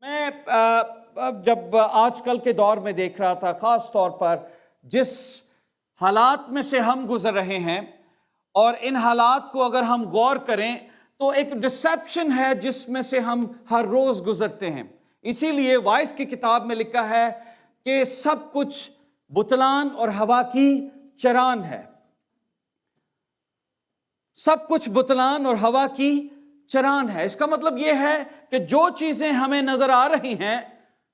میں جب آج کل کے دور میں دیکھ رہا تھا، خاص طور پر جس حالات میں سے ہم گزر رہے ہیں، اور ان حالات کو اگر ہم غور کریں تو ایک ڈسیپشن ہے جس میں سے ہم ہر روز گزرتے ہیں۔ اسی لیے وائس کی کتاب میں لکھا ہے کہ سب کچھ بتلان اور ہوا کی چران ہے۔ سب کچھ بتلان اور ہوا کی چران ہے۔ اس کا مطلب یہ ہے کہ جو چیزیں ہمیں نظر آ رہی ہیں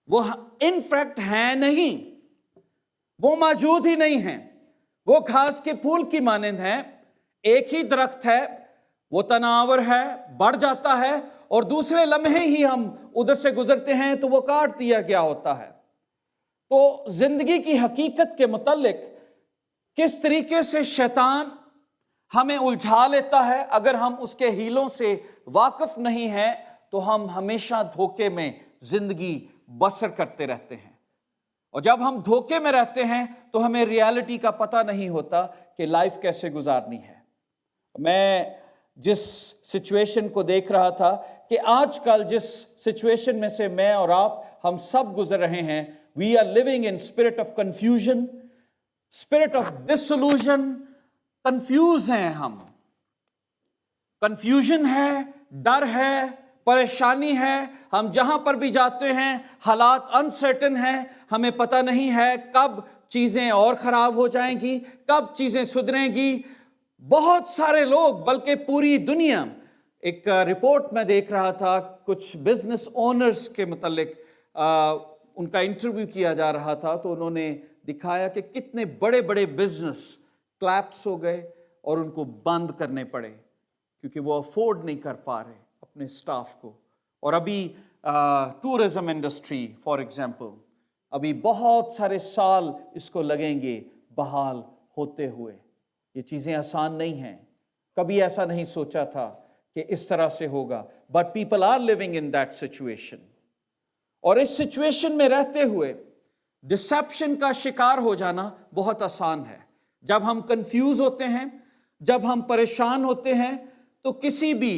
وہ ان فیکٹ ہیں نہیں، وہ موجود ہی نہیں ہیں۔ وہ گھاس کے پھول کی مانند ہیں۔ ایک ہی درخت ہے، وہ تناور ہے، بڑھ جاتا ہے، اور دوسرے لمحے ہی ہم ادھر سے گزرتے ہیں تو وہ کاٹ دیا گیا ہوتا ہے۔ تو زندگی کی حقیقت کے متعلق کس طریقے سے شیطان ہمیں الجھا لیتا ہے، اگر ہم اس کے ہیلوں سے واقف نہیں ہیں تو ہم ہمیشہ دھوکے میں زندگی بسر کرتے رہتے ہیں۔ اور جب ہم دھوکے میں رہتے ہیں تو ہمیں ریالٹی کا پتہ نہیں ہوتا کہ لائف کیسے گزارنی ہے۔ میں جس سچویشن کو دیکھ رہا تھا کہ آج کل جس سچویشن میں سے میں اور آپ ہم سب گزر رہے ہیں، we are living in spirit of confusion, spirit of dissolution. Confuse ہیں ہم، کنفیوژن ہے، ڈر ہے، پریشانی ہے۔ ہم جہاں پر بھی جاتے ہیں حالات انسرٹن ہیں، ہمیں پتہ نہیں ہے کب چیزیں اور خراب ہو جائیں گی، کب چیزیں سدھریں گی۔ بہت سارے لوگ، بلکہ پوری دنیا، ایک رپورٹ میں دیکھ رہا تھا کچھ بزنس اونرز کے متعلق، ان کا انٹرویو کیا جا رہا تھا، تو انہوں نے دکھایا کہ کتنے بڑے بڑے بزنس کلیپس ہو گئے اور ان کو بند کرنے پڑے کیونکہ وہ افورڈ نہیں کر پا رہے اپنے سٹاف کو۔ اور ابھی ٹورزم انڈسٹری فار ایگزامپل، ابھی بہت سارے سال اس کو لگیں گے بحال ہوتے ہوئے۔ یہ چیزیں آسان نہیں ہیں، کبھی ایسا نہیں سوچا تھا کہ اس طرح سے ہوگا، but people are living in that situation. اور اس سچویشن میں رہتے ہوئے ڈسیپشن کا شکار ہو جانا بہت آسان ہے۔ جب ہم کنفیوز ہوتے ہیں، جب ہم پریشان ہوتے ہیں، تو کسی بھی،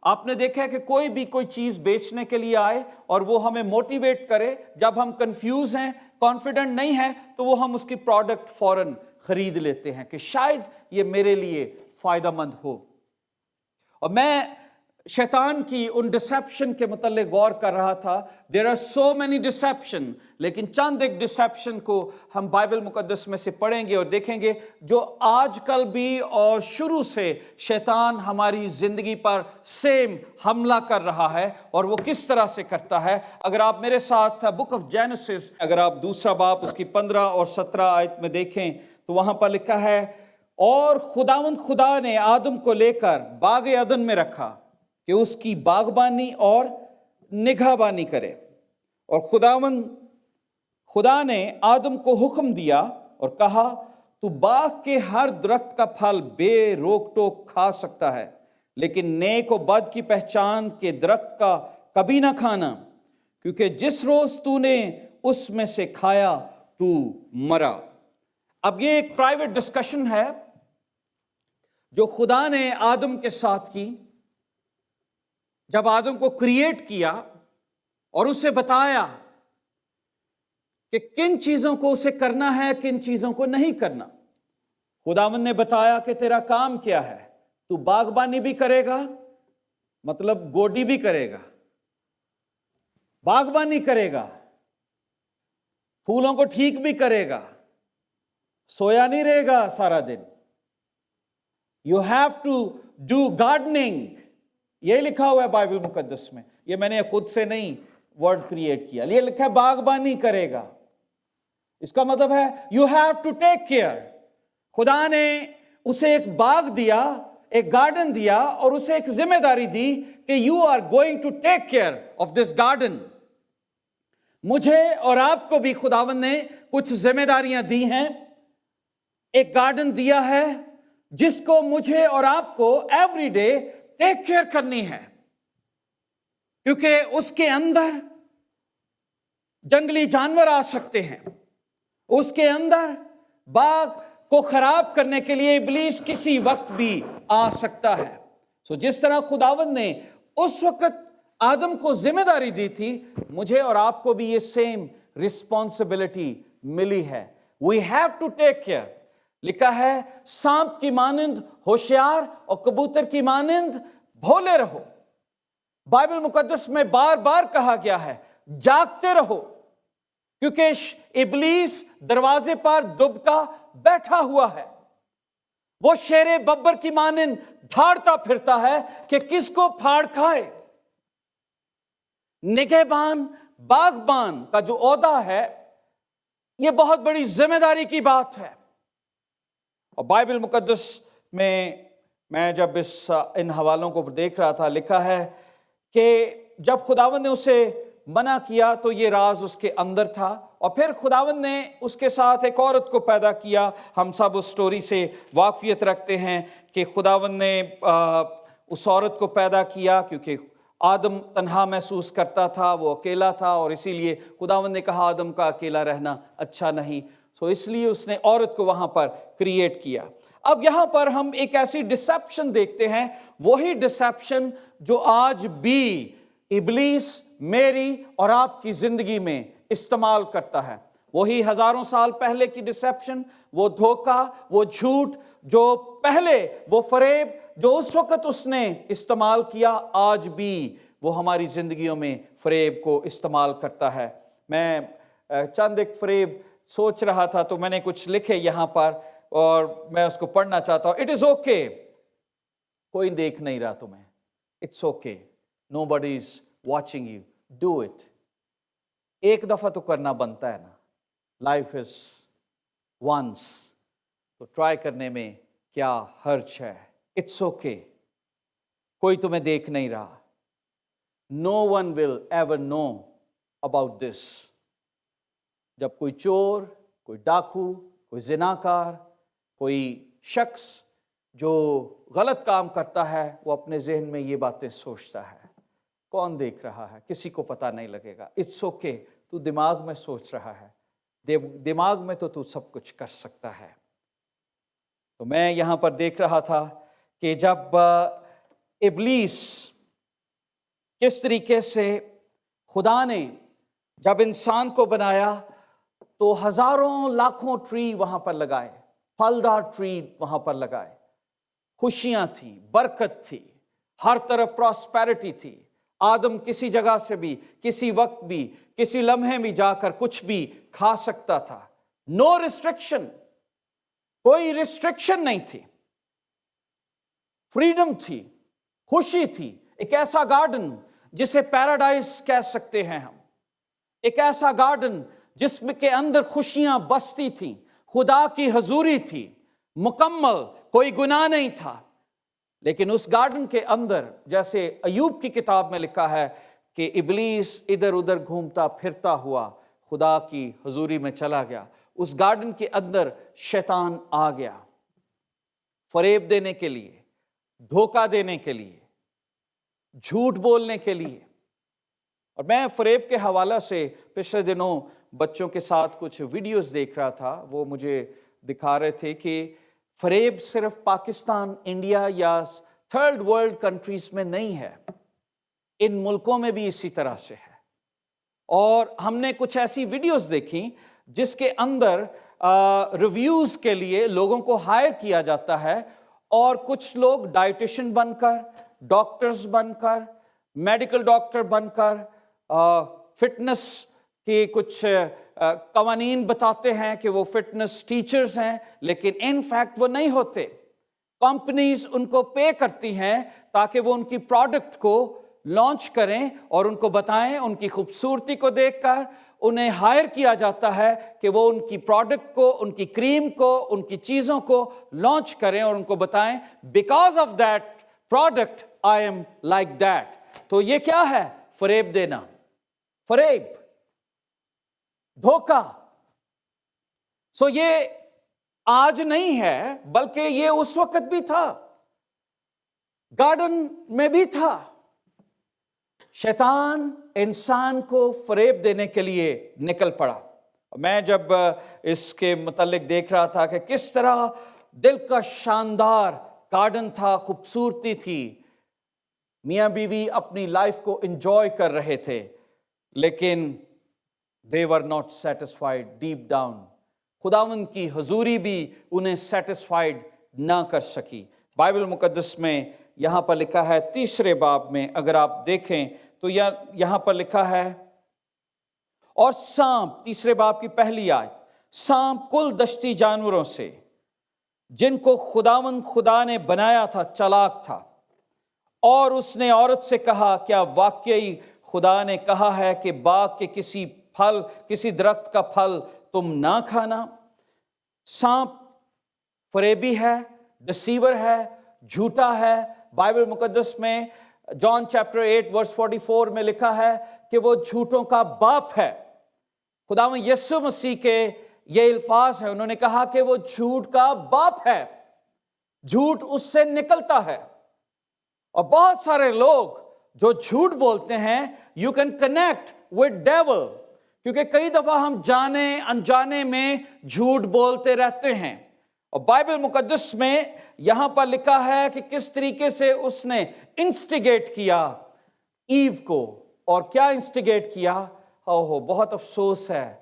آپ نے دیکھا ہے کہ کوئی چیز بیچنے کے لیے آئے اور وہ ہمیں موٹیویٹ کرے، جب ہم کنفیوز ہیں، کانفیڈنٹ نہیں ہیں، تو وہ ہم اس کی پروڈکٹ فوراً خرید لیتے ہیں کہ شاید یہ میرے لیے فائدہ مند ہو۔ اور میں شیطان کی ان ڈسیپشن کے متعلق غور کر رہا تھا۔ There are so many deception, لیکن چند ایک ڈسیپشن کو ہم بائبل مقدس میں سے پڑھیں گے اور دیکھیں گے جو آج کل بھی اور شروع سے شیطان ہماری زندگی پر سیم حملہ کر رہا ہے، اور وہ کس طرح سے کرتا ہے۔ اگر آپ میرے ساتھ بک آف جینیسس، اگر آپ دوسرا باب اس کی 15 اور 17 آیت میں دیکھیں تو وہاں پر لکھا ہے، اور خداوند خدا نے آدم کو لے کر باغ عدن میں رکھا کہ اس کی باغبانی اور نگہبانی کرے۔ اور خدا نے آدم کو حکم دیا اور کہا، تو باغ کے ہر درخت کا پھل بے روک ٹوک کھا سکتا ہے، لیکن نیک و بد کی پہچان کے درخت کا کبھی نہ کھانا، کیونکہ جس روز تو نے اس میں سے کھایا تو مرا۔ اب یہ ایک پرائیویٹ ڈسکشن ہے جو خدا نے آدم کے ساتھ کی، جب آدم کو کریٹ کیا اور اسے بتایا کہ کن چیزوں کو اسے کرنا ہے، کن چیزوں کو نہیں کرنا۔ خداوند نے بتایا کہ تیرا کام کیا ہے، تو باغبانی بھی کرے گا، مطلب گوڈی بھی کرے گا، باغبانی کرے گا، پھولوں کو ٹھیک بھی کرے گا، سویا نہیں رہے گا سارا دن۔ You have to do gardening, یہ لکھا ہوا ہے بائبل مقدس میں، یہ میں نے خود سے نہیں ورڈ کریٹ کیا، یہ لکھا ہے باغبانی کرے گا۔ اس کا مطلب ہے you have to take care. خدا نے اسے ایک باغ دیا، ایک گارڈن دیا، اور اسے ایک ذمہ داری دی کہ you are going to take care of this garden. مجھے اور آپ کو بھی خداوند نے کچھ ذمہ داریاں دی ہیں، ایک گارڈن دیا ہے جس کو مجھے اور آپ کو ایوری ڈے ٹیک کیئر کرنی ہے، کیونکہ اس کے اندر جنگلی جانور آ سکتے ہیں، اس کے اندر باغ کو خراب کرنے کے لیے ابلیس کسی وقت بھی آ سکتا ہے۔ جس طرح خداوند نے اس وقت آدم کو ذمہ داری دی تھی, مجھے اور آپ کو بھی یہ سیم رسپانسبلٹی ملی ہے. We have to take care. لکھا ہے سانپ کی مانند ہوشیار اور کبوتر کی مانند بھولے رہو. بائبل مقدس میں بار بار کہا گیا ہے جاگتے رہو, کیونکہ ابلیس دروازے پر دبکا بیٹھا ہوا ہے. وہ شیر ببر کی مانند دھاڑتا پھرتا ہے کہ کس کو پھاڑ کھائے. نگہبان باغبان کا جو عہدہ ہے یہ بہت بڑی ذمہ داری کی بات ہے. اور بائبل مقدس میں جب ان حوالوں کو دیکھ رہا تھا, لکھا ہے کہ جب خداوند نے اسے منع کیا تو یہ راز اس کے اندر تھا, اور پھر خداوند نے اس کے ساتھ ایک عورت کو پیدا کیا. ہم سب اس سٹوری سے واقفیت رکھتے ہیں کہ خداوند نے اس عورت کو پیدا کیا کیونکہ آدم تنہا محسوس کرتا تھا, وہ اکیلا تھا, اور اسی لیے خداوند نے کہا آدم کا اکیلا رہنا اچھا نہیں, سو اس لیے اس نے عورت کو وہاں پر کریٹ کیا. اب یہاں پر ہم ایک ایسی ڈسیپشن دیکھتے ہیں, وہی ڈسیپشن جو آج بھی ابلیس میری اور آپ کی زندگی میں استعمال کرتا ہے. وہی ہزاروں سال پہلے کی ڈسیپشن, وہ دھوکہ, وہ جھوٹ, جو پہلے وہ فریب جو اس وقت اس نے استعمال کیا, آج بھی وہ ہماری زندگیوں میں فریب کو استعمال کرتا ہے. میں چند ایک فریب سوچ رہا تھا تو میں نے کچھ لکھے یہاں پر اور میں اس کو پڑھنا چاہتا ہوں. اٹ از اوکے, کوئی دیکھ نہیں رہا تمہیں, it's okay, nobody is watching you, do it. ایک دفعہ تو کرنا بنتا ہے نا, لائف از ونس, تو ٹرائی کرنے میں کیا حرج ہے. اٹس اوکے, کوئی تمہیں دیکھ نہیں رہا. No one will ever know about this. جب کوئی چور, کوئی ڈاکو, کوئی زناکار, کوئی شخص جو غلط کام کرتا ہے, وہ اپنے ذہن میں یہ باتیں سوچتا ہے, کون دیکھ رہا ہے, کسی کو پتہ نہیں لگے گا. اٹس اوکے, تو دماغ میں سوچ رہا ہے, دماغ میں تو سب کچھ کر سکتا ہے. تو میں یہاں پر دیکھ رہا تھا کہ جب ابلیس کس طریقے سے خدا نے جب انسان کو بنایا تو ہزاروں لاکھوں ٹری وہاں پر لگائے, پھلدار ٹری وہاں پر لگائے, خوشیاں تھیں, برکت تھی, ہر طرف پراسپیرٹی تھی. آدم کسی جگہ سے بھی, کسی وقت بھی, کسی لمحے بھی جا کر کچھ بھی کھا سکتا تھا. نو ریسٹرکشن, کوئی ریسٹرکشن نہیں تھی, فریڈم تھی, خوشی تھی. ایک ایسا گارڈن جسے پیراڈائز کہہ سکتے ہیں ہم, ایک ایسا گارڈن جس میں کے اندر خوشیاں بستی تھیں, خدا کی حضوری تھی, مکمل, کوئی گناہ نہیں تھا. لیکن اس گارڈن کے اندر, جیسے ایوب کی کتاب میں لکھا ہے کہ ابلیس ادھر ادھر گھومتا پھرتا ہوا خدا کی حضوری میں چلا گیا. اس گارڈن کے اندر شیطان آ گیا فریب دینے کے لیے, دھوکہ دینے کے لیے, جھوٹ بولنے کے لیے. اور میں فریب کے حوالے سے پچھلے دنوں بچوں کے ساتھ کچھ ویڈیوز دیکھ رہا تھا. وہ مجھے دکھا رہے تھے کہ فریب صرف پاکستان, انڈیا یا تھرڈ ورلڈ کنٹریز میں نہیں ہے, ان ملکوں میں بھی اسی طرح سے ہے. اور ہم نے کچھ ایسی ویڈیوز دیکھی جس کے اندر ریویوز کے لیے لوگوں کو ہائر کیا جاتا ہے, اور کچھ لوگ ڈائٹیشن بن کر, ڈاکٹرز بن کر, میڈیکل ڈاکٹر بن کر فٹنس کے کچھ قوانین بتاتے ہیں کہ وہ فٹنس ٹیچرز ہیں, لیکن ان فیکٹ وہ نہیں ہوتے. کمپنیز ان کو پے کرتی ہیں تاکہ وہ ان کی پروڈکٹ کو لانچ کریں اور ان کو بتائیں. ان کی خوبصورتی کو دیکھ کر انہیں ہائر کیا جاتا ہے کہ وہ ان کی پروڈکٹ کو, ان کی کریم کو, ان کی چیزوں کو لانچ کریں اور ان کو بتائیں because of that product I am like that. تو یہ کیا ہے؟ فریب دینا, فریب, دھوکہ. سو یہ آج نہیں ہے بلکہ یہ اس وقت بھی تھا, گارڈن میں بھی تھا. شیطان انسان کو فریب دینے کے لیے نکل پڑا. میں جب اس کے متعلق دیکھ رہا تھا کہ کس طرح دل کا شاندار گارڈن تھا, خوبصورتی تھی, میاں بیوی اپنی لائف کو انجوائے کر رہے تھے، لیکن they were not satisfied deep down. خداوند کی حضوری بھی انہیں سیٹسفائیڈ نہ کر سکی۔ بائبل مقدس میں یہاں پر لکھا ہے 3 باب میں، اگر آپ دیکھیں تو یہاں پر لکھا ہے، اور سانپ، 3 باب کی پہلی آیت، سانپ کل دشتی جانوروں سے جن کو خداوند خدا نے بنایا تھا چالاک تھا، اور اس نے عورت سے کہا، کیا واقعی خدا نے کہا ہے کہ باغ کے کسی درخت کا پھل تم نہ کھانا؟ سانپ فریبی ہے، ڈسیور ہے، جھوٹا ہے۔ بائبل مقدس میں جان چیپٹر 8 ورس 44 میں لکھا ہے کہ وہ جھوٹوں کا باپ ہے۔ خداوند یسوع مسیح کے یہ الفاظ ہیں، انہوں نے کہا کہ وہ جھوٹ کا باپ ہے، جھوٹ اس سے نکلتا ہے۔ اور بہت سارے لوگ جو جھوٹ بولتے ہیں، you can connect with devil, کیونکہ کئی دفعہ ہم جانے انجانے میں جھوٹ بولتے رہتے ہیں۔ اور بائبل مقدس میں یہاں پر لکھا ہے کہ کس طریقے سے اس نے انسٹیگیٹ کیا ایو کو، اور کیا انسٹیگیٹ کیا؟ بہت افسوس ہے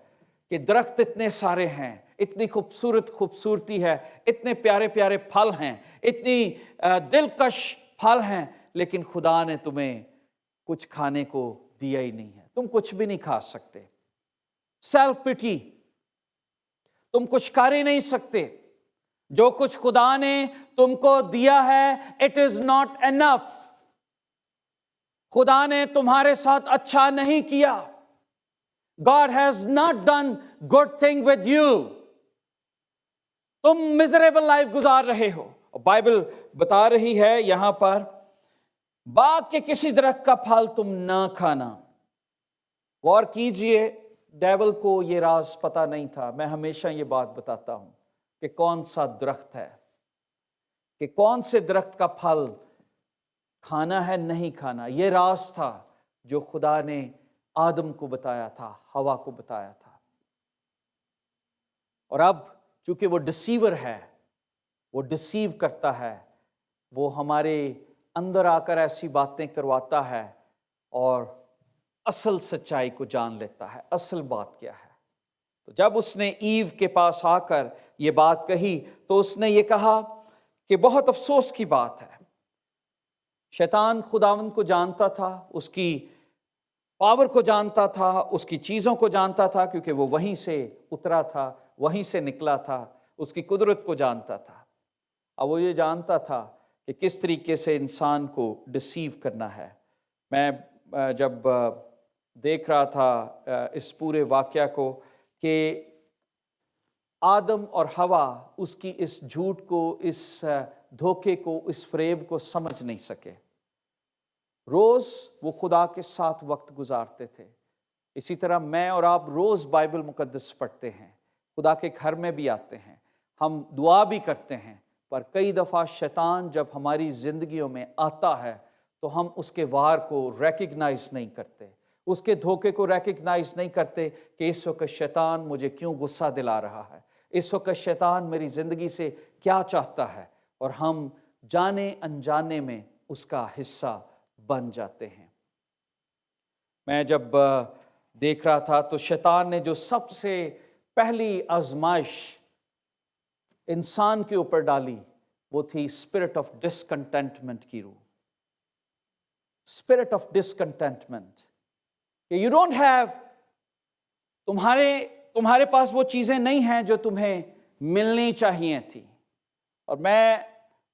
کہ درخت اتنے سارے ہیں، اتنی خوبصورتی ہے، اتنے پیارے پیارے پھل ہیں، اتنی دلکش پھل ہیں، لیکن خدا نے تمہیں کچھ کھانے کو دیا ہی نہیں ہے، تم کچھ بھی نہیں کھا سکتے۔ سیلف پٹی، تم کچھ کر ہی نہیں سکتے، جو کچھ خدا نے تم کو دیا ہے اٹ از ناٹ انف، خدا نے تمہارے ساتھ اچھا نہیں کیا۔ God has not done good thing with you. تم miserable لائف گزار رہے ہو۔ بائبل بتا رہی ہے یہاں پر، باغ کے کسی درخت کا پھل تم نہ کھانا۔ غور کیجئے، ڈیول کو یہ راز پتہ نہیں تھا۔ میں ہمیشہ یہ بات بتاتا ہوں کہ کون سا درخت ہے، کہ کون سے درخت کا پھل کھانا ہے نہیں کھانا، یہ راز تھا جو خدا نے آدم کو بتایا تھا، ہوا کو بتایا تھا۔ اور اب چونکہ وہ ڈسیور ہے، وہ ڈسیو کرتا ہے، وہ ہمارے اندر آ کر ایسی باتیں کرواتا ہے اور اصل سچائی کو جان لیتا ہے، اصل بات کیا ہے۔ تو جب اس نے ایو کے پاس آ کر یہ بات کہی تو اس نے یہ کہا کہ بہت افسوس کی بات ہے، شیطان خداوند کو جانتا تھا، اس کی پاور کو جانتا تھا، اس کی چیزوں کو جانتا تھا، کیونکہ وہ وہیں سے اترا تھا، وہیں سے نکلا تھا، اس کی قدرت کو جانتا تھا۔ اب وہ یہ جانتا تھا کہ کس طریقے سے انسان کو ڈسیو کرنا ہے۔ میں جب دیکھ رہا تھا اس پورے واقعہ کو کہ آدم اور حوا اس کی اس جھوٹ کو، اس دھوکے کو، اس فریب کو سمجھ نہیں سکے۔ روز وہ خدا کے ساتھ وقت گزارتے تھے، اسی طرح میں اور آپ روز بائبل مقدس پڑھتے ہیں، خدا کے گھر میں بھی آتے ہیں، ہم دعا بھی کرتے ہیں، پر کئی دفعہ شیطان جب ہماری زندگیوں میں آتا ہے تو ہم اس کے وار کو ریکگنائز نہیں کرتے، اس کے دھوکے کو ریکگنائز نہیں کرتے کہ اس وقت شیطان مجھے کیوں غصہ دلا رہا ہے، اس وقت شیطان میری زندگی سے کیا چاہتا ہے، اور ہم جانے انجانے میں اس کا حصہ بن جاتے ہیں۔ میں جب دیکھ رہا تھا تو شیطان نے جو سب سے پہلی آزمائش انسان کے اوپر ڈالی وہ تھی اسپرٹ آف ڈسکنٹینٹمنٹ کی روح، اسپرٹ آف ڈسکنٹینٹمنٹ، کہ یو ڈونٹ ہیو، تمہارے پاس وہ چیزیں نہیں ہیں جو تمہیں ملنی چاہیے تھی۔ اور میں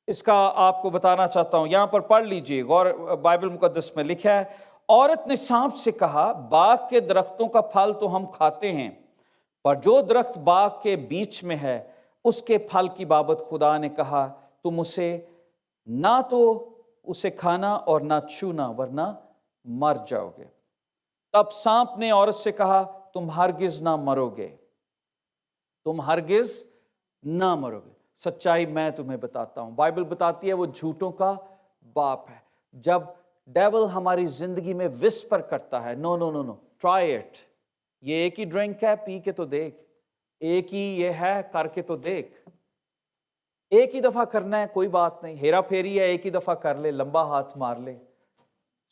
اس کا آپ کو بتانا چاہتا ہوں، یہاں پر پڑھ لیجئے غور، بائبل مقدس میں لکھا ہے، عورت نے سانپ سے کہا، باغ کے درختوں کا پھل تو ہم کھاتے ہیں، پر جو درخت باغ کے بیچ میں ہے اس کے پھل کی بابت خدا نے کہا، تم اسے نہ تو اسے کھانا اور نہ چھونا ورنہ مر جاؤ گے۔ تب سانپ نے عورت سے کہا، تم ہرگز نہ مرو گے، تم ہرگز نہ مرو گے۔ سچائی میں تمہیں بتاتا ہوں، بائبل بتاتی ہے وہ جھوٹوں کا باپ ہے۔ جب ڈیول ہماری زندگی میں وسپر کرتا ہے، نو نو نو نو ٹرائی اٹ، یہ ایک ہی ڈرنک ہے، پی کے تو دیکھ، ایک ہی یہ ہے، کر کے تو دیکھ، ایک ہی دفعہ کرنا ہے، کوئی بات نہیں، ہیرا پھیری ہے، ایک ہی دفعہ کر لے، لمبا ہاتھ مار لے،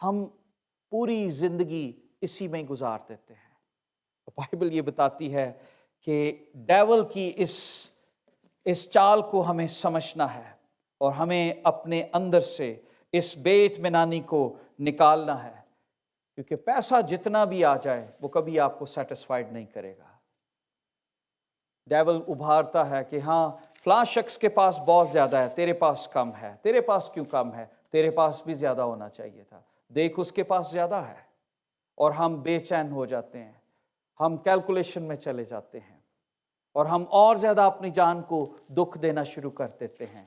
ہم پوری زندگی اسی میں گزار دیتے ہیں۔ بائبل یہ بتاتی ہے کہ ڈیول کی اس چال کو ہمیں سمجھنا ہے اور ہمیں اپنے اندر سے اس بے اطمینانی کو نکالنا ہے، کیونکہ پیسہ جتنا بھی آ جائے وہ کبھی آپ کو سیٹسفائیڈ نہیں کرے گا۔ ڈیول ابھارتا ہے کہ ہاں فلاں شخص کے پاس بہت زیادہ ہے، تیرے پاس کم ہے، تیرے پاس کیوں کم ہے، تیرے پاس بھی زیادہ ہونا چاہیے تھا، دیکھ اس کے پاس زیادہ ہے، اور ہم بے چین ہو جاتے ہیں، ہم کیلکولیشن میں چلے جاتے ہیں، اور ہم اور زیادہ اپنی جان کو دکھ دینا شروع کر دیتے ہیں،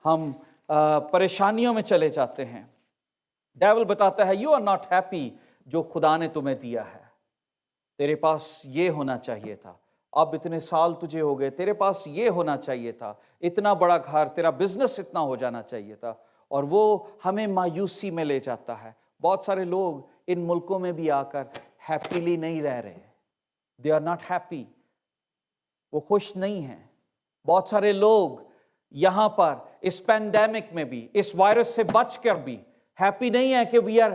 ہم پریشانیوں میں چلے جاتے ہیں۔ ڈیول بتاتا ہے یو آر ناٹ ہیپی جو خدا نے تمہیں دیا ہے، تیرے پاس یہ ہونا چاہیے تھا، اب اتنے سال تجھے ہو گئے، تیرے پاس یہ ہونا چاہیے تھا، اتنا بڑا گھر، تیرا بزنس اتنا ہو جانا چاہیے تھا، اور وہ ہمیں مایوسی میں لے جاتا ہے۔ بہت سارے لوگ ان ملکوں میں بھی آ کر ہیپیلی نہیں رہ رہے، دے آر ناٹ ہیپی، وہ خوش نہیں ہیں۔ بہت سارے لوگ یہاں پر اس پینڈیمک میں بھی، اس وائرس سے بچ کر بھی ہیپی نہیں ہے کہ وی آر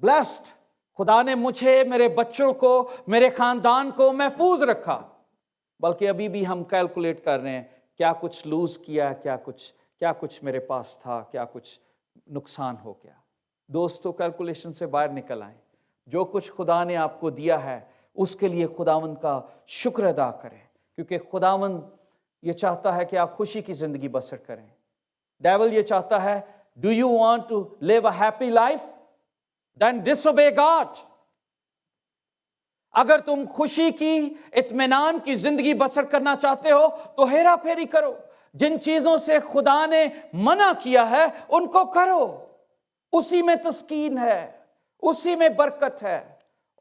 بلیسڈ، خدا نے مجھے، میرے بچوں کو، میرے خاندان کو محفوظ رکھا، بلکہ ابھی بھی ہم کیلکولیٹ کر رہے ہیں کیا کچھ لوز کیا، کیا کچھ میرے پاس تھا، کیا کچھ نقصان ہو گیا۔ دوستو کیلکولیشن سے باہر نکل آئیں، جو کچھ خدا نے آپ کو دیا ہے اس کے لیے خداوند کا شکر ادا کریں، کیونکہ خداوند یہ چاہتا ہے کہ آپ خوشی کی زندگی بسر کریں۔ ڈیول یہ چاہتا ہے do you want to live a happy life then disobey God. اگر تم خوشی کی، اطمینان کی زندگی بسر کرنا چاہتے ہو تو ہیرا پھیری کرو، جن چیزوں سے خدا نے منع کیا ہے ان کو کرو، اسی میں تسکین ہے، اسی میں برکت ہے۔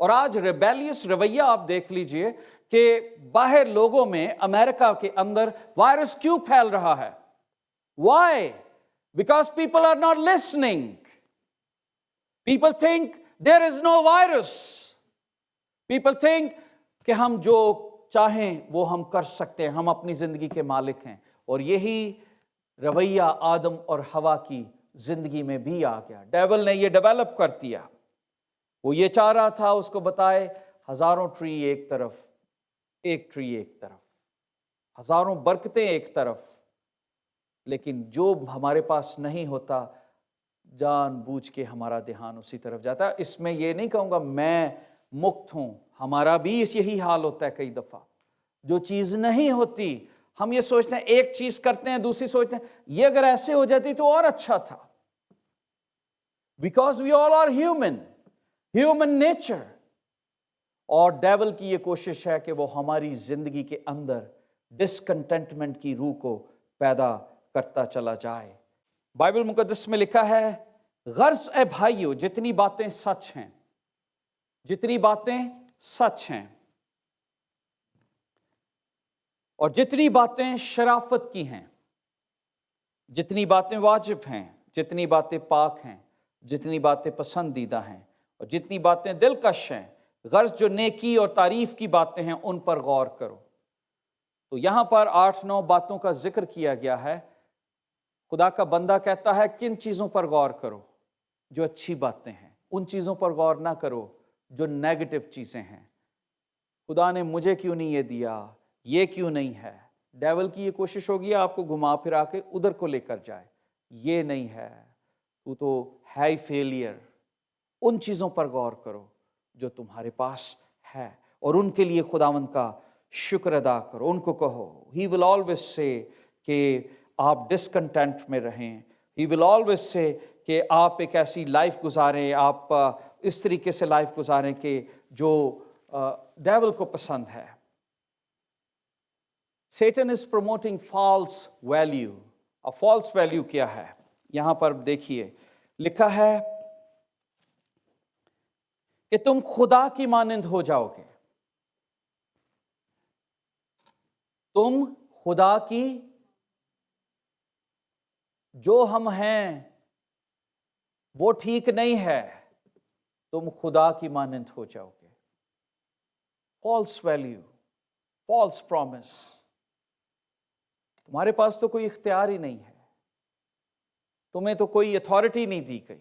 اور آج ریبیلیس رویہ آپ دیکھ لیجئے کہ باہر لوگوں میں، امریکہ کے اندر وائرس کیوں پھیل رہا ہے؟ Why? Because people are not listening. People think there is no virus. People think کہ ہم جو چاہیں وہ ہم کر سکتے ہیں، ہم اپنی زندگی کے مالک ہیں، اور یہی رویہ آدم اور حوا کی زندگی میں بھی آ گیا۔ ڈیول نے یہ ڈیولپ کر دیا، وہ یہ چاہ رہا تھا اس کو بتائے ہزاروں ٹری ایک طرف، ایک ٹری ایک طرف، ہزاروں برکتیں ایک طرف، لیکن جو ہمارے پاس نہیں ہوتا جان بوجھ کے ہمارا دھیان اسی طرف جاتا ہے۔ اس میں یہ نہیں کہوں گا میں مکت ہوں، ہمارا بھی یہی حال ہوتا ہے کئی دفعہ، جو چیز نہیں ہوتی ہم یہ سوچتے ہیں، ایک چیز کرتے ہیں دوسری سوچتے ہیں یہ اگر ایسے ہو جاتی تو اور اچھا تھا۔ Because we all are human nature. اور ڈیول کی یہ کوشش ہے کہ وہ ہماری زندگی کے اندر ڈسکنٹینٹمنٹ کی روح کو پیدا کرتا چلا جائے۔ بائبل مقدس میں لکھا ہے غرض اے بھائیو جتنی باتیں سچ ہیں، جتنی باتیں سچ ہیں، اور جتنی باتیں شرافت کی ہیں، جتنی باتیں واجب ہیں، جتنی باتیں پاک ہیں، جتنی باتیں پسندیدہ ہیں، اور جتنی باتیں دلکش ہیں، غرض جو نیکی اور تعریف کی باتیں ہیں ان پر غور کرو۔ تو یہاں پر 8-9 باتوں کا ذکر کیا گیا ہے۔ خدا کا بندہ کہتا ہے کن چیزوں پر غور کرو؟ جو اچھی باتیں ہیں، ان چیزوں پر غور نہ کرو جو نیگیٹو چیزیں ہیں۔ خدا نے مجھے کیوں نہیں یہ دیا، یہ کیوں نہیں ہے؟ ڈیول کی یہ کوشش ہوگی آپ کو گھما پھرا کے ادھر کو لے کر جائے، یہ نہیں ہے، تو ہے ہی فیلئر۔ ان چیزوں پر غور کرو جو تمہارے پاس ہے، اور ان کے لیے خداوند کا شکر ادا کرو۔ ان کو کہو ہی ول آلویز سے کہ آپ ڈسکنٹینٹ میں رہیں، ہی ول آلویز سے کہ آپ ایک ایسی لائف گزاریں، آپ اس طریقے سے لائف گزاریں کہ جو ڈیول کو پسند ہے۔ Satan is promoting false value. اب فالس ویلیو کیا ہے؟ یہاں پر دیکھیے لکھا ہے کہ تم خدا کی مانند ہو جاؤ گے، تم خدا کی، جو ہم ہیں وہ ٹھیک نہیں ہے، تم خدا کی مانند ہو جاؤ گے۔ False value, false promise. تمہارے پاس تو کوئی اختیار ہی نہیں ہے، تمہیں تو کوئی اتھارٹی نہیں دی گئی،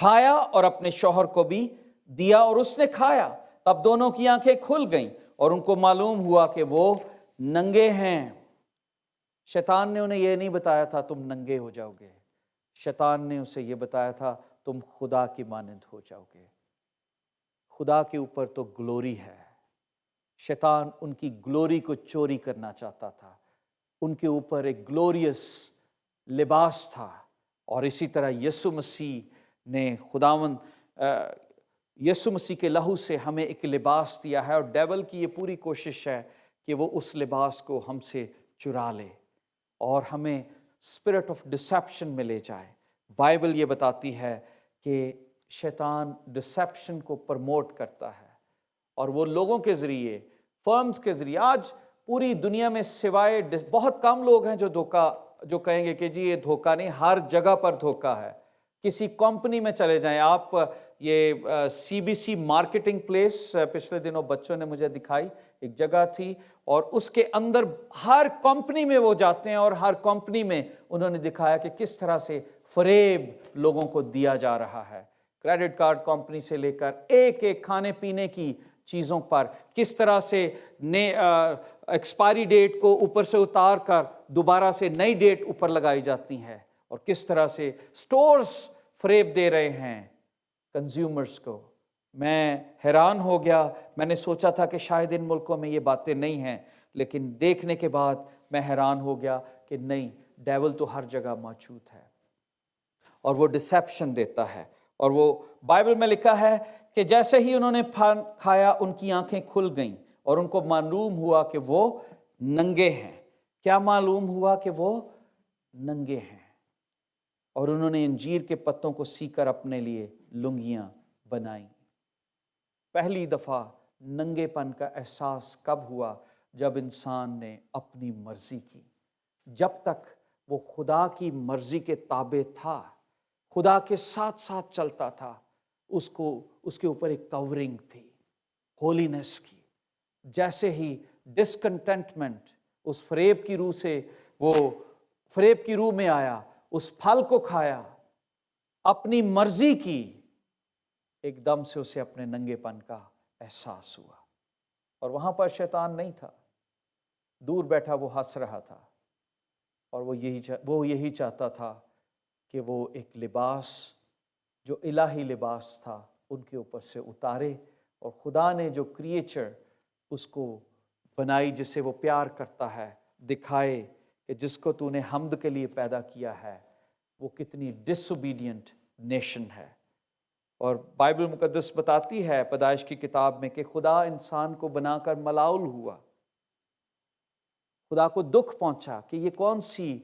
کھایا اور اپنے شوہر کو بھی دیا اور اس نے کھایا۔ تب دونوں کی آنکھیں کھل گئیں اور ان کو معلوم ہوا کہ وہ ننگے ہیں۔ شیطان نے انہیں یہ نہیں بتایا تھا تم ننگے ہو جاؤ گے، شیطان نے اسے یہ بتایا تھا تم خدا کی مانند ہو جاؤ گے۔ خدا کے اوپر تو گلوری ہے، شیطان ان کی گلوری کو چوری کرنا چاہتا تھا۔ ان کے اوپر ایک گلوریس لباس تھا، اور اسی طرح یسوع مسیح نے یسوع مسیح کے لہو سے ہمیں ایک لباس دیا ہے، اور ڈیول کی یہ پوری کوشش ہے کہ وہ اس لباس کو ہم سے چرا لے اور ہمیں اسپرٹ آف ڈسیپشن میں لے جائے۔ بائبل یہ بتاتی ہے کہ شیطان ڈسیپشن کو پرموٹ کرتا ہے، اور وہ لوگوں کے ذریعے، فرمز کے ذریعے، آج پوری دنیا میں سوائے بہت کم لوگ ہیں جو کہیں گے کہ جی یہ دھوکہ نہیں، ہر جگہ پر دھوکہ ہے۔ کسی کمپنی میں چلے جائیں آپ، یہ CBC مارکیٹنگ پلیس پچھلے دنوں بچوں نے مجھے دکھائی، ایک جگہ تھی، اور اس کے اندر ہر کمپنی میں وہ جاتے ہیں، اور ہر کمپنی میں انہوں نے دکھایا کہ کس طرح سے فریب لوگوں کو دیا جا رہا ہے۔ کریڈٹ کارڈ کمپنی سے لے کر ایک ایک کھانے پینے کی چیزوں پر کس طرح سے ایکسپائری ڈیٹ کو اوپر سے اتار کر دوبارہ سے نئی ڈیٹ اوپر لگائی جاتی ہے، اور کس طرح سے سٹورز فریب دے رہے ہیں کنزیومرز کو۔ میں حیران ہو گیا، میں نے سوچا تھا کہ شاید ان ملکوں میں یہ باتیں نہیں ہیں، لیکن دیکھنے کے بعد میں حیران ہو گیا کہ نہیں، ڈیول تو ہر جگہ موجود ہے، اور وہ ڈسیپشن دیتا ہے۔ اور وہ بائبل میں لکھا ہے کہ جیسے ہی انہوں نے کھایا ان کی آنکھیں کھل گئیں اور ان کو معلوم ہوا کہ وہ ننگے ہیں۔ کیا معلوم ہوا؟ کہ وہ ننگے ہیں، اور انہوں نے انجیر کے پتوں کو سی کر اپنے لیے لنگیاں بنائیں۔ پہلی دفعہ ننگے پن کا احساس کب ہوا؟ جب انسان نے اپنی مرضی کی۔ جب تک وہ خدا کی مرضی کے تابع تھا، خدا کے ساتھ ساتھ چلتا تھا، اس کے اوپر ایک کورنگ تھی ہولینس کی۔ جیسے ہی ڈسکنٹینٹمنٹ اس فریب کی روح سے، وہ فریب کی روح میں آیا، اس پھل کو کھایا، اپنی مرضی کی، ایک دم سے اسے اپنے ننگے پن کا احساس ہوا۔ اور وہاں پر شیطان نہیں تھا، دور بیٹھا وہ ہنس رہا تھا، اور وہ یہی چاہتا تھا کہ وہ ایک لباس جو الہی لباس تھا ان کے اوپر سے اتارے، اور خدا نے جو کریچر اس کو بنائی جسے وہ پیار کرتا ہے، دکھائے کہ جس کو تو نے حمد کے لیے پیدا کیا ہے وہ کتنی ڈس اوبیڈینٹ نیشن ہے۔ اور بائبل مقدس بتاتی ہے پیدائش کی کتاب میں کہ خدا انسان کو بنا کر ملعون ہوا، خدا کو دکھ پہنچا کہ یہ کون سی،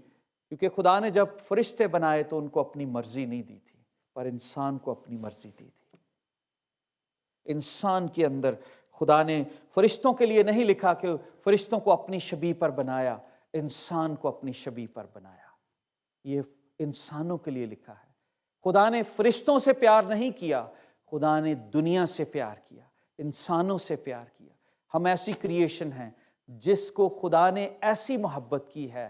کیونکہ خدا نے جب فرشتے بنائے تو ان کو اپنی مرضی نہیں دی تھی، پر انسان کو اپنی مرضی دی تھی۔ انسان کے اندر خدا نے فرشتوں کے لیے نہیں لکھا کہ فرشتوں کو اپنی شبیہ پر بنایا، انسان کو اپنی شبیہ پر بنایا۔ یہ انسانوں کے لیے لکھا ہے۔ خدا نے فرشتوں سے پیار نہیں کیا، خدا نے دنیا سے پیار کیا، انسانوں سے پیار کیا۔ ہم ایسی کریشن ہیں جس کو خدا نے ایسی محبت کی ہے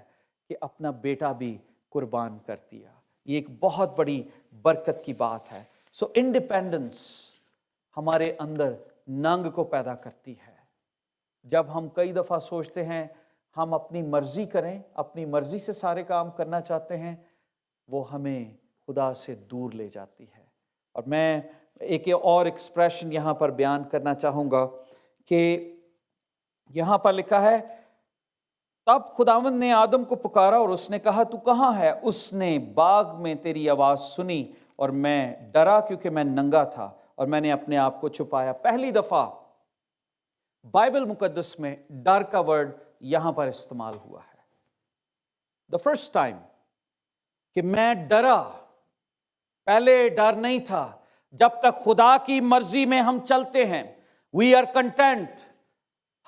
کہ اپنا بیٹا بھی قربان کر دیا۔ یہ ایک بہت بڑی برکت کی بات ہے۔ سو انڈیپینڈنس ہمارے اندر ننگ کو پیدا کرتی ہے۔ جب ہم کئی دفعہ سوچتے ہیں ہم اپنی مرضی کریں، اپنی مرضی سے سارے کام کرنا چاہتے ہیں، وہ ہمیں خدا سے دور لے جاتی ہے۔ اور میں ایک اور ایکسپریشن یہاں پر بیان کرنا چاہوں گا کہ یہاں پر لکھا ہے، تب خداوند نے آدم کو پکارا اور اس نے کہا تو کہاں ہے؟ اس نے باغ میں تیری آواز سنی اور میں ڈرا کیونکہ میں ننگا تھا اور میں نے اپنے آپ کو چھپایا۔ پہلی دفعہ بائبل مقدس میں ڈر کا ورڈ یہاں پر استعمال ہوا ہے۔ the first time کہ میں ڈرا۔ پہلے ڈر نہیں تھا۔ جب تک خدا کی مرضی میں ہم چلتے ہیں، we are content،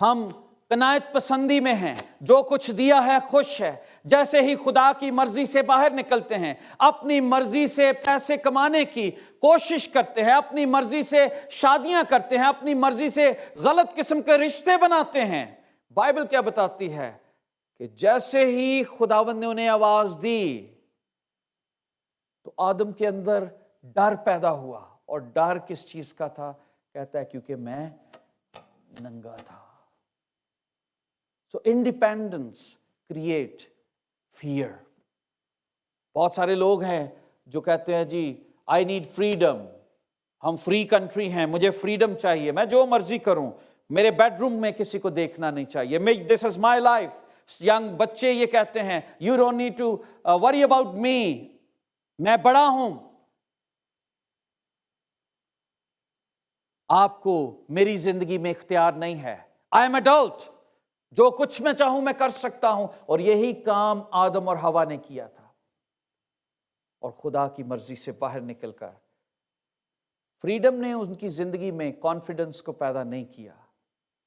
ہم قناعت پسندی میں ہیں، جو کچھ دیا ہے خوش ہے۔ جیسے ہی خدا کی مرضی سے باہر نکلتے ہیں، اپنی مرضی سے پیسے کمانے کی کوشش کرتے ہیں، اپنی مرضی سے شادیاں کرتے ہیں، اپنی مرضی سے غلط قسم کے رشتے بناتے ہیں، بائبل کیا بتاتی ہے کہ جیسے ہی خداوند نے انہیں آواز دی تو آدم کے اندر ڈر پیدا ہوا. اور ڈر کس چیز کا تھا؟ کہتا ہے کیونکہ میں ننگا تھا. سو انڈیپینڈنس کریٹ فیئر. بہت سارے لوگ ہیں جو کہتے ہیں جی آئی نیڈ فریڈم، ہم فری کنٹری ہیں، مجھے فریڈم چاہیے، میں جو مرضی کروں، میرے بیڈ روم میں کسی کو دیکھنا نہیں چاہیے، دس از مائی لائف. ینگ بچے یہ کہتے ہیں you don't need to worry about me, میں بڑا ہوں، آپ کو میری زندگی میں اختیار نہیں ہے، آئی ایم ایڈلٹ، جو کچھ میں چاہوں میں کر سکتا ہوں. اور یہی کام آدم اور حوا نے کیا تھا. اور خدا کی مرضی سے باہر نکل کر فریڈم نے ان کی زندگی میں کانفیڈنس کو پیدا نہیں کیا،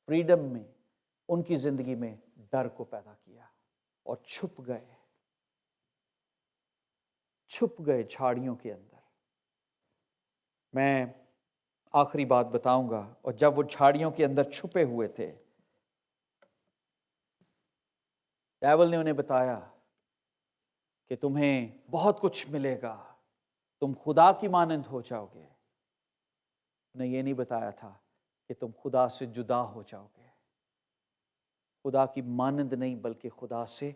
فریڈم میں ان کی زندگی میں ڈر کو پیدا کیا اور چھپ گئے جھاڑیوں کے اندر. میں آخری بات بتاؤں گا. اور جب وہ جھاڑیوں کے اندر چھپے ہوئے تھے، ڈیول نے انہیں بتایا کہ تمہیں بہت کچھ ملے گا، تم خدا کی مانند ہو جاؤ گے. انہیں یہ نہیں بتایا تھا کہ تم خدا سے جدا ہو جاؤ گے. خدا کی مانند نہیں بلکہ خدا سے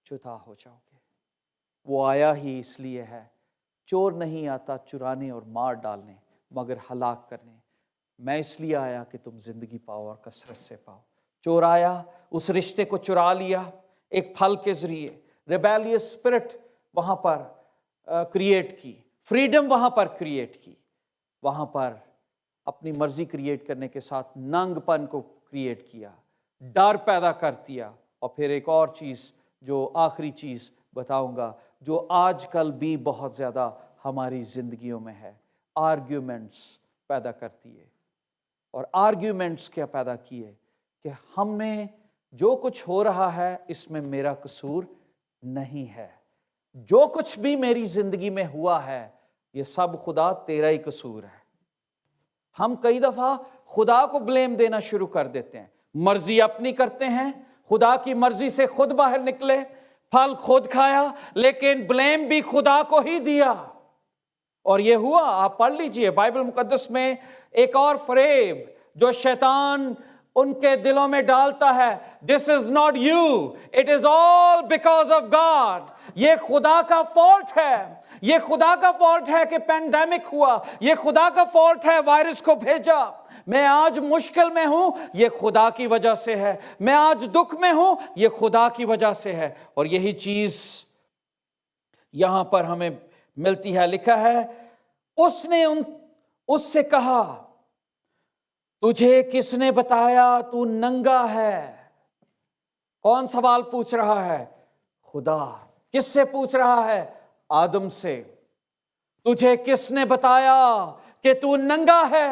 جدا ہو جاؤ گے. وہ آیا ہی اس لیے ہے، چور نہیں آتا چرانے اور مار ڈالنے مگر ہلاک کرنے. میں اس لیے آیا کہ تم زندگی پاؤ اور کثرت سے پاؤ. چور آیا، اس رشتے کو چرا لیا ایک پھل کے ذریعے. ریبیلیس اسپرٹ وہاں پر کریٹ کی، فریڈم وہاں پر کریٹ کی، وہاں پر اپنی مرضی کریٹ کرنے کے ساتھ ننگ پن کو کریٹ کیا، ڈر پیدا کر دیا. اور پھر ایک اور چیز جو آخری چیز بتاؤں گا جو آج کل بھی بہت زیادہ ہماری زندگیوں میں ہے، آرگیومنٹس پیدا کرتی ہے. اور آرگیومنٹس کیا پیدا کیے کہ ہم میں جو کچھ ہو رہا ہے اس میں میرا قصور نہیں ہے، جو کچھ بھی میری زندگی میں ہوا ہے یہ سب خدا تیرا ہی قصور ہے. ہم کئی دفعہ خدا کو بلیم دینا شروع کر دیتے ہیں، مرضی اپنی کرتے ہیں، خدا کی مرضی سے خود باہر نکلے، پھل خود کھایا، لیکن بلیم بھی خدا کو ہی دیا. اور یہ ہوا، آپ پڑھ لیجئے بائبل مقدس میں ایک اور فریب جو شیطان ان کے دلوں میں ڈالتا ہے، this is not you, it is all because of God. یہ خدا کا فالٹ ہے، یہ خدا کا فالٹ ہے کہ پینڈیمک ہوا، یہ خدا کا فالٹ ہے وائرس کو بھیجا. میں آج مشکل میں ہوں یہ خدا کی وجہ سے ہے، میں آج دکھ میں ہوں یہ خدا کی وجہ سے ہے. اور یہی چیز یہاں پر ہمیں ملتی ہے. لکھا ہے اس نے اس سے کہا تجھے کس نے بتایا تو ننگا ہے. کون سوال پوچھ رہا ہے؟ خدا. کس سے پوچھ رہا ہے؟ آدم سے. تجھے کس نے بتایا کہ تو ننگا ہے؟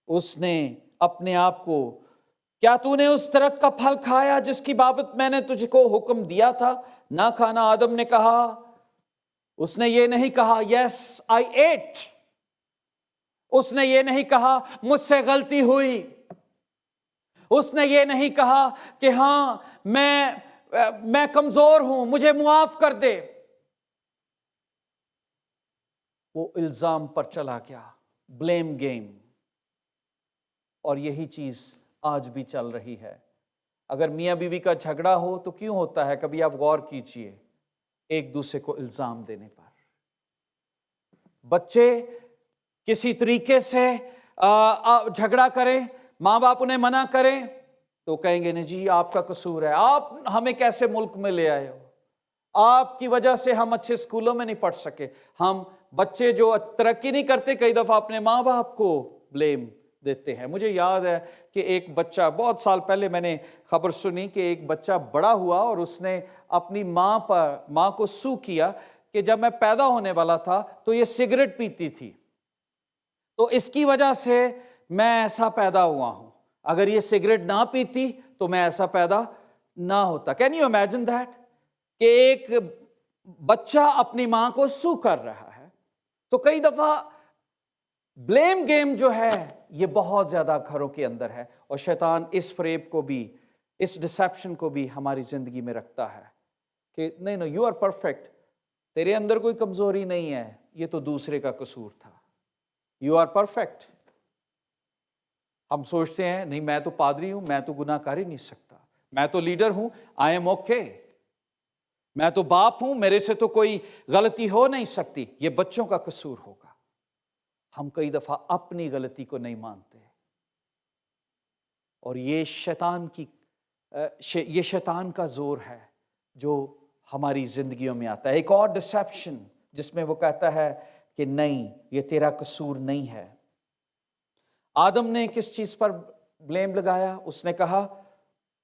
اس نے اپنے آپ کو، کیا تو نے اس درخت کا پھل کھایا جس کی بابت میں نے تجھ کو حکم دیا تھا نہ کھانا؟ آدم نے کہا، اس نے یہ نہیں کہا یس آئی ایٹ، اس نے یہ نہیں کہا مجھ سے غلطی ہوئی، اس نے یہ نہیں کہا کہ ہاں میں کمزور ہوں مجھے معاف کر دے. وہ الزام پر چلا گیا، بلیم گیم. اور یہی چیز آج بھی چل رہی ہے. اگر میاں بیوی کا جھگڑا ہو تو کیوں ہوتا ہے؟ کبھی آپ غور کیجئے، ایک دوسرے کو الزام دینے پر. بچے کسی طریقے سے جھگڑا کریں، ماں باپ انہیں منع کریں تو کہیں گے نہیں جی آپ کا قصور ہے، آپ ہمیں کیسے ملک میں لے آئے ہو، آپ کی وجہ سے ہم اچھے اسکولوں میں نہیں پڑھ سکے. ہم بچے جو ترقی نہیں کرتے کئی دفعہ اپنے ماں باپ کو بلیم دیتے ہیں. مجھے یاد ہے کہ ایک بچہ، بہت سال پہلے میں نے خبر سنی کہ ایک بچہ بڑا ہوا اور اس نے اپنی ماں کو سو کیا کہ جب میں پیدا ہونے والا تھا تو یہ سگریٹ پیتی تھی، تو اس کی وجہ سے میں ایسا پیدا ہوا ہوں، اگر یہ سگریٹ نہ پیتی تو میں ایسا پیدا نہ ہوتا. کین یو امیجن دیٹ کہ ایک بچہ اپنی ماں کو سو کر رہا ہے. تو کئی دفعہ بلیم گیم جو ہے یہ بہت زیادہ گھروں کے اندر ہے، اور شیطان اس فریب کو بھی، اس ڈسیپشن کو بھی ہماری زندگی میں رکھتا ہے کہ نہیں یو آر پرفیکٹ، تیرے اندر کوئی کمزوری نہیں ہے، یہ تو دوسرے کا قصور تھا. You are perfect. ہم سوچتے ہیں نہیں میں تو پادری ہوں، میں تو گناہ کر ہی نہیں سکتا، میں تو لیڈر ہوں، آئی ایم اوکے، میں تو باپ ہوں، میرے سے تو کوئی غلطی ہو نہیں سکتی، یہ بچوں کا قصور ہوگا. ہم کئی دفعہ اپنی غلطی کو نہیں مانتے، اور یہ شیطان کا زور ہے جو ہماری زندگیوں میں آتا ہے. ایک اور ڈسیپشن جس میں وہ کہتا ہے کہ نہیں یہ تیرا قصور نہیں ہے. آدم نے کس چیز پر بلیم لگایا؟ اس نے کہا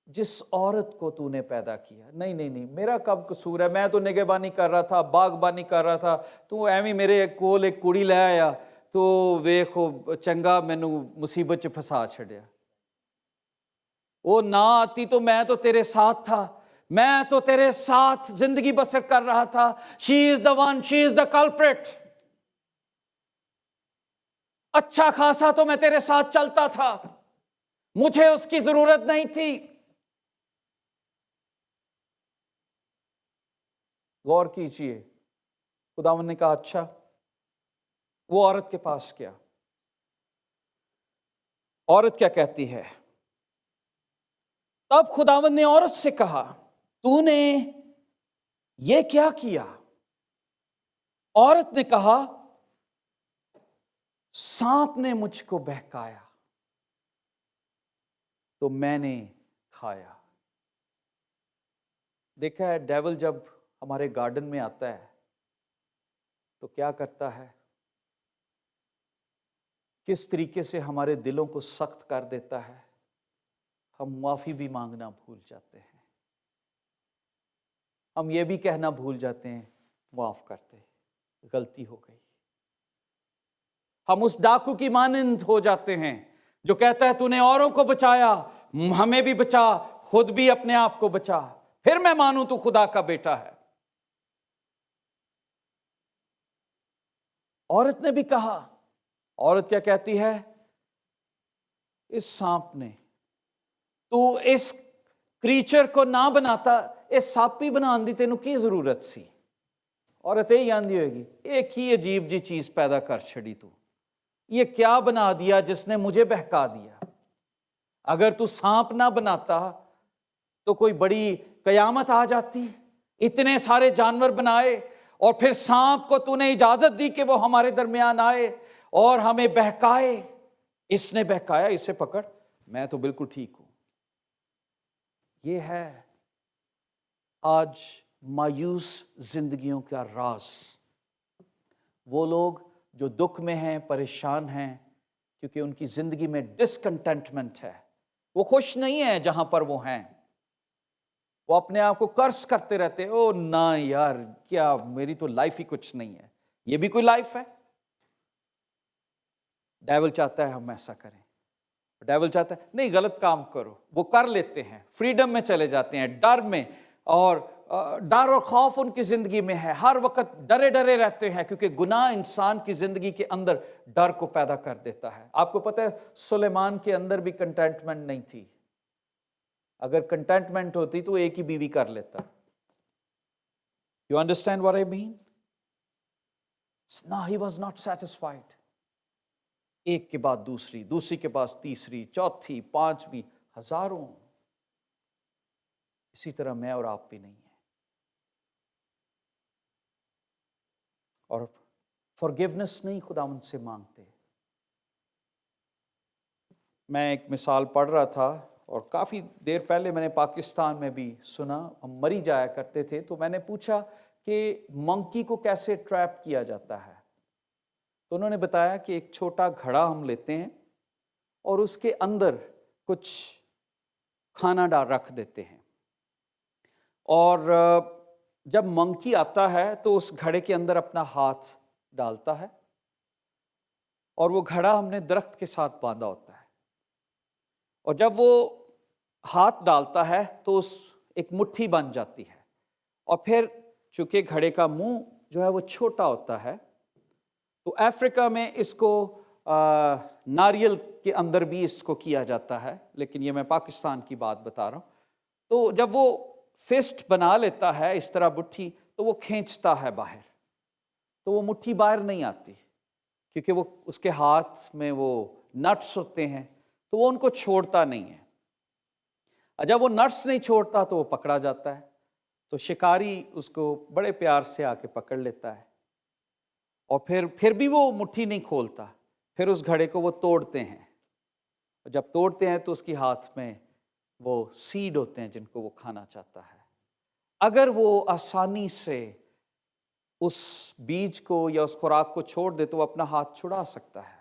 جس عورت کو تو نے پیدا کیا. نہیں نہیں نہیں، میرا کب قصور ہے؟ میں تو نگہبانی کر رہا تھا، باغبانی کر رہا تھا، تو ایویں میرے کول ایک کڑی لے آیا تو ویکھو چنگا مینوں مصیبت چ پھسا چھڑیا. وہ نہ آتی تو میں تو تیرے ساتھ تھا، میں تو تیرے ساتھ زندگی بسر کر رہا تھا. She is the one, she is the culprit. اچھا خاصا تو میں تیرے ساتھ چلتا تھا، مجھے اس کی ضرورت نہیں تھی. غور کیجئے، خداوند نے کہا اچھا. وہ عورت کے پاس کیا؟ عورت کیا کہتی ہے؟ تب خداوند نے عورت سے کہا تو نے یہ کیا کیا؟ عورت نے کہا سانپ نے مجھ کو بہکایا تو میں نے کھایا. دیکھا ہے ڈیول جب ہمارے گارڈن میں آتا ہے تو کیا کرتا ہے؟ کس طریقے سے ہمارے دلوں کو سخت کر دیتا ہے. ہم معافی بھی مانگنا بھول جاتے ہیں، ہم یہ بھی کہنا بھول جاتے ہیں معاف کرتے، غلطی ہو گئی. ہم اس ڈاکو کی مانند ہو جاتے ہیں جو کہتا ہے تو نے اوروں کو بچایا، ہمیں بھی بچا، خود بھی اپنے آپ کو بچا، پھر میں مانوں تو خدا کا بیٹا ہے. عورت نے بھی کہا. عورت کیا کہتی ہے؟ اس سانپ نے، تو اس کریچر کو نہ بناتا، اس سانپ ہی بنان دی تینوں کی ضرورت سی. عورت یہی آندی ہوئے گی ایک ہی عجیب جی چیز پیدا کر چھڑی، تو یہ کیا بنا دیا جس نے مجھے بہکا دیا. اگر تو سانپ نہ بناتا تو کوئی بڑی قیامت آ جاتی. اتنے سارے جانور بنائے اور پھر سانپ کو تو نے اجازت دی کہ وہ ہمارے درمیان آئے اور ہمیں بہکائے. اس نے بہکایا، اسے پکڑ، میں تو بالکل ٹھیک ہوں. یہ ہے آج مایوس زندگیوں کا راز. وہ لوگ جو دکھ میں ہیں، پریشان ہیں، کیونکہ ان کی زندگی میں ڈسکنٹینٹمنٹ ہے. وہ خوش نہیں ہیں جہاں پر وہ ہیں. وہ اپنے آپ کو کرس کرتے رہتے ہیں، او نہ یار، کیا میری تو لائف ہی کچھ نہیں ہے. یہ بھی کوئی لائف ہے؟ ڈیول چاہتا ہے ہم ایسا کریں. ڈیول چاہتا ہے نہیں غلط کام کرو. وہ کر لیتے ہیں، فریڈم میں چلے جاتے ہیں، ڈر میں، اور ڈر اور خوف ان کی زندگی میں ہے. ہر وقت ڈرے ڈرے رہتے ہیں کیونکہ گناہ انسان کی زندگی کے اندر ڈر کو پیدا کر دیتا ہے. آپ کو پتہ ہے سلیمان کے اندر بھی کنٹینٹمنٹ نہیں تھی. اگر کنٹینٹمنٹ ہوتی تو ایک ہی بیوی کر لیتا. You understand what I mean? No, he was not satisfied. ایک کے بعد دوسری، دوسری کے پاس تیسری، چوتھی، پانچویں، ہزاروں. اسی طرح میں اور آپ بھی نہیں ہیں. اور forgiveness نہیں خداوند سے مانگتے. میں ایک مثال پڑھ رہا تھا اور کافی دیر پہلے میں نے پاکستان میں بھی سنا، ہم مری جایا کرتے تھے، تو میں نے پوچھا کہ منکی کو کیسے ٹریپ کیا جاتا ہے. تو انہوں نے بتایا کہ ایک چھوٹا گھڑا ہم لیتے ہیں اور اس کے اندر کچھ کھانا رکھ دیتے ہیں، اور جب منکی آتا ہے تو اس گھڑے کے اندر اپنا ہاتھ ڈالتا ہے، اور وہ گھڑا ہم نے درخت کے ساتھ باندھا ہوتا ہے، اور جب وہ ہاتھ ڈالتا ہے تو اس ایک مٹھی بن جاتی ہے. اور پھر چونکہ گھڑے کا منہ جو ہے وہ چھوٹا ہوتا ہے، تو افریقہ میں اس کو ناریل کے اندر بھی اس کو کیا جاتا ہے، لیکن یہ میں پاکستان کی بات بتا رہا ہوں. تو جب وہ فسٹ بنا لیتا ہے اس طرح مٹھی، تو وہ کھینچتا ہے باہر، تو وہ مٹھی باہر نہیں آتی، کیونکہ وہ اس کے ہاتھ میں وہ نٹس ہوتے ہیں، تو وہ ان کو چھوڑتا نہیں ہے۔ اور جب وہ نٹس نہیں چھوڑتا تو وہ پکڑا جاتا ہے، تو شکاری اس کو بڑے پیار سے آ کے پکڑ لیتا ہے، اور پھر بھی وہ مٹھی نہیں کھولتا، پھر اس گھڑے کو وہ توڑتے ہیں، اور جب توڑتے ہیں تو اس کی ہاتھ میں وہ سیڈ ہوتے ہیں جن کو وہ کھانا چاہتا ہے۔ اگر وہ آسانی سے اس بیج کو یا اس خوراک کو چھوڑ دے تو وہ اپنا ہاتھ چھڑا سکتا ہے۔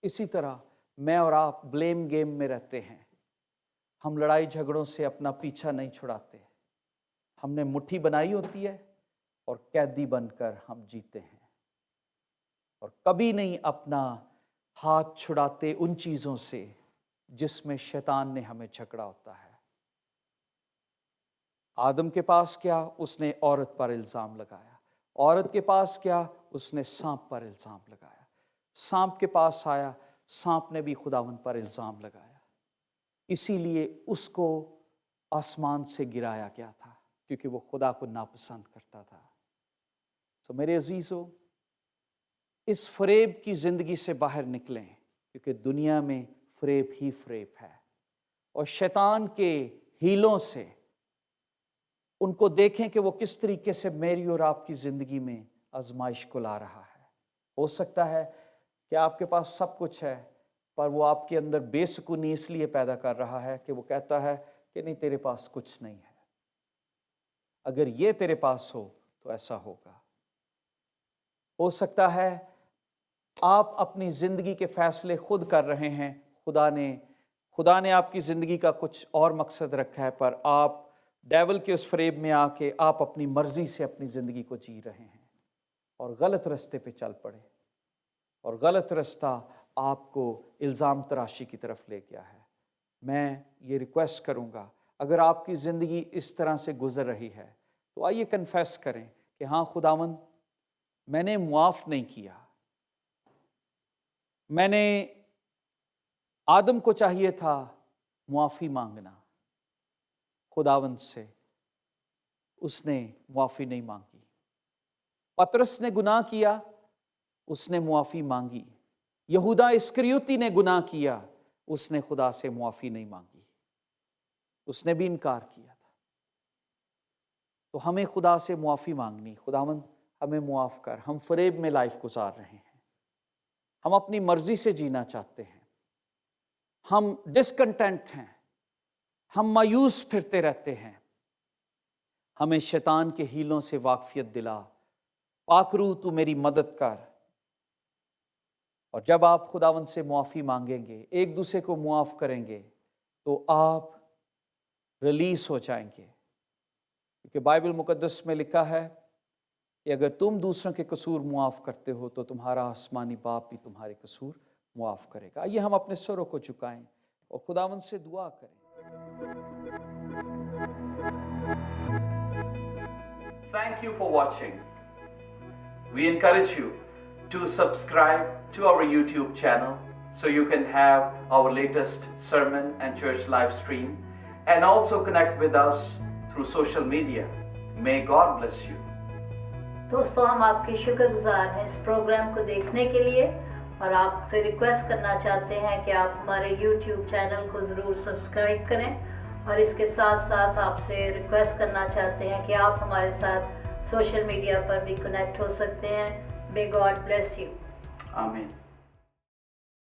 اسی طرح میں اور آپ بلیم گیم میں رہتے ہیں، ہم لڑائی جھگڑوں سے اپنا پیچھا نہیں چھڑاتے، ہم نے مٹھی بنائی ہوتی ہے اور قیدی بن کر ہم جیتے ہیں، اور کبھی نہیں اپنا ہاتھ چھڑاتے ان چیزوں سے جس میں شیطان نے ہمیں جھگڑا ہوتا ہے۔ آدم کے پاس کیا؟ اس نے عورت پر الزام لگایا، عورت کے پاس کیا؟ اس نے سانپ پر الزام لگایا، سانپ کے پاس آیا، سانپ نے بھی خداوند پر الزام لگایا، اسی لیے اس کو آسمان سے گرایا گیا تھا، کیونکہ وہ خدا کو ناپسند کرتا تھا۔ تو میرے عزیزو، اس فریب کی زندگی سے باہر نکلیں، کیونکہ دنیا میں فریب ہی فریب ہے، اور شیطان کے ہیلوں سے ان کو دیکھیں کہ وہ کس طریقے سے میری اور آپ کی زندگی میں آزمائش کو لا رہا ہے۔ ہو سکتا ہے کہ آپ کے پاس سب کچھ ہے، پر وہ آپ کے اندر بے سکونی اس لیے پیدا کر رہا ہے کہ وہ کہتا ہے کہ نہیں، تیرے پاس کچھ نہیں ہے، اگر یہ تیرے پاس ہو تو ایسا ہوگا۔ ہو سکتا ہے آپ اپنی زندگی کے فیصلے خود کر رہے ہیں، خدا نے آپ کی زندگی کا کچھ اور مقصد رکھا ہے، پر آپ ڈیول کے اس فریب میں آ کے آپ اپنی مرضی سے اپنی زندگی کو جی رہے ہیں، اور غلط رستے پہ چل پڑے، اور غلط رستہ آپ کو الزام تراشی کی طرف لے گیا ہے۔ میں یہ ریکویسٹ کروں گا، اگر آپ کی زندگی اس طرح سے گزر رہی ہے تو آئیے کنفیس کریں کہ ہاں خداوند، میں نے معاف نہیں کیا، میں نے آدم کو چاہیے تھا معافی مانگنا خداوند سے، اس نے معافی نہیں مانگی۔ پطرس نے گناہ کیا، اس نے معافی مانگی۔ یہودا اسکریوتی نے گناہ کیا، اس نے خدا سے معافی نہیں مانگی، اس نے بھی انکار کیا تھا۔ تو ہمیں خدا سے معافی مانگنی، خداوند ہمیں معاف کر، ہم فریب میں لائف گزار رہے ہیں، ہم اپنی مرضی سے جینا چاہتے ہیں، ہم ڈسکنٹینٹ ہیں، ہم مایوس پھرتے رہتے ہیں۔ ہمیں شیطان کے ہیلوں سے واقفیت دلا، پاک روح تو میری مدد کر۔ اور جب آپ خداوند سے معافی مانگیں گے، ایک دوسرے کو معاف کریں گے، تو آپ ریلیز ہو جائیں گے، کیونکہ بائبل مقدس میں لکھا ہے کہ اگر تم دوسروں کے قصور معاف کرتے ہو تو تمہارا آسمانی باپ بھی تمہارے قصور معاف کرے گا۔ آئیے ہم اپنے سروں کو جھکائیں اور خداوند سے دعا کریں۔ Thank you for watching. We encourage you to subscribe to our YouTube channel so you can have our latest sermon and church live stream, and also connect with us through social media. May God bless you. دوستو، ہم آپ کے شکر گزار ہیں اس programme کو دیکھنے کے لیے، اور آپ سے ریکویسٹ کرنا چاہتے ہیں کہ آپ ہمارے یوٹیوب چینل کو ضرور سبسکرائب کریں، اور اس کے ساتھ ساتھ آپ سے ریکویسٹ کرنا چاہتے ہیں کہ آپ ہمارے ساتھ سوشل میڈیا پر بھی کنیکٹ ہو سکتے ہیں۔ May God bless you. Amen.